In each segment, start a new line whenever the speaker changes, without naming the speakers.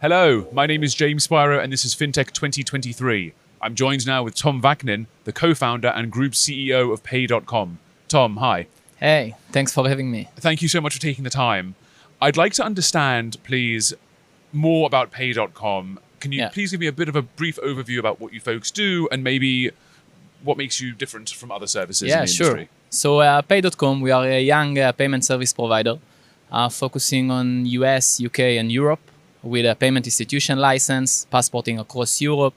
Hello, my name is James Spiro and this is Fintech 2023. I'm joined now with Tom Vaknin, the co-founder and group CEO of Pay.com. Tom, hi.
Hey, thanks for having me.
Thank you so much for taking the time. I'd like to understand, please, more about Pay.com. Can you please give me a bit of a brief overview about what you folks do and maybe what makes you different from other services in the industry?
Sure. So Pay.com, we are a young payment service provider focusing on US, UK, and Europe with a payment institution license, passporting across Europe,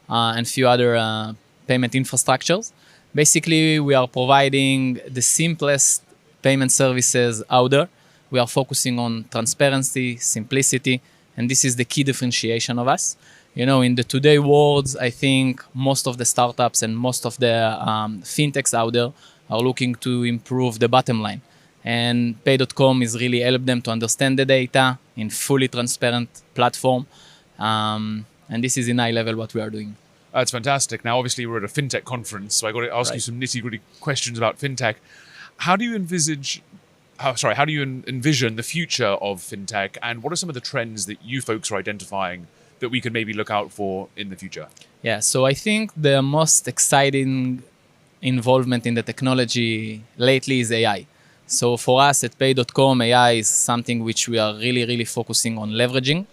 and few other payment infrastructures. Basically, we are providing the simplest payment services out there. We are focusing on transparency, simplicity, and this is the key differentiation of us. You know, in the today world, I think most of the startups and most of the fintechs out there are looking to improve the bottom line. And Pay.com is really help them to understand the data in fully transparent platform. And this is in high level what we are doing.
That's fantastic. Now, obviously, we're at a fintech conference, so I got to ask you some nitty-gritty questions about fintech. How do you envision the future of fintech, and what are some of the trends that you folks are identifying that we could maybe look out for in the future?
Yeah, so I think the most exciting involvement in the technology lately is AI. So for us at Pay.com, AI is something which we are really focusing on leveraging.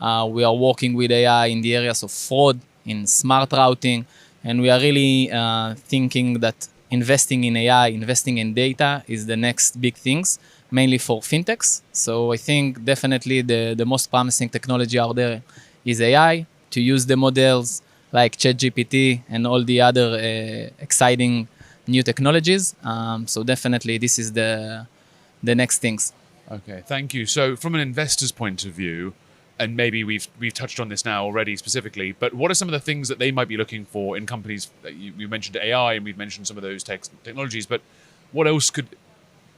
We are working with AI in the areas of fraud, in smart routing, and we are really thinking that investing in AI, investing in data is the next big things, mainly for fintechs. So I think definitely the most promising technology out there is AI, to use the models like ChatGPT and all the other exciting new technologies. So definitely this is the next things.
Okay, thank you. So from an investor's point of view, and maybe we've touched on this now already specifically, but what are some of the things that they might be looking for in companies? You mentioned AI and we've mentioned some of those technologies, but what else could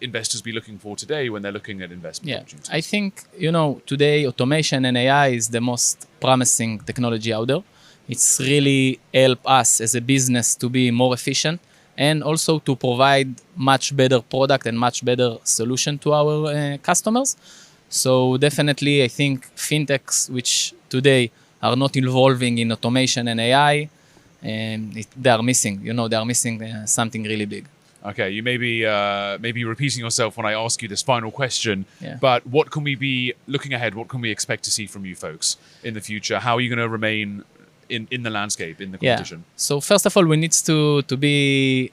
investors be looking for today when they're looking at investment opportunities?
I think, today automation and AI is the most promising technology out there. It's really help us as a business to be more efficient and also to provide much better product and much better solution to our customers. So definitely, I think fintechs, which today are not involving in automation and AI, they are missing. They are missing something really big.
Okay, you may be repeating yourself when I ask you this final question, but what can we be looking ahead? What can we expect to see from you folks in the future? How are you going to remain in the landscape, in the competition?
So first of all, we need to be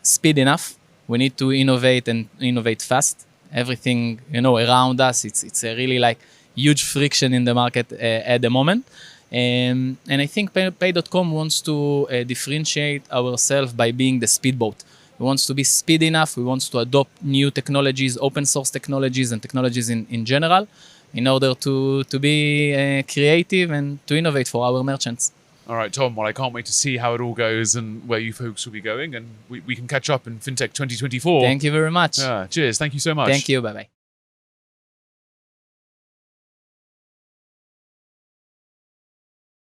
speed enough. We need to innovate and innovate fast. Everything around us, it's a really huge friction in the market at the moment. And I think Pay.com wants to differentiate ourselves by being the speedboat. We want to be speed enough. We want to adopt new technologies, open source technologies and technologies in general, in order to be creative and to innovate for our merchants.
All right, Tom, well, I can't wait to see how it all goes and where you folks will be going, and we can catch up in Fintech 2024.
Thank you very much.
Cheers. Thank you so much.
Thank you. Bye-bye.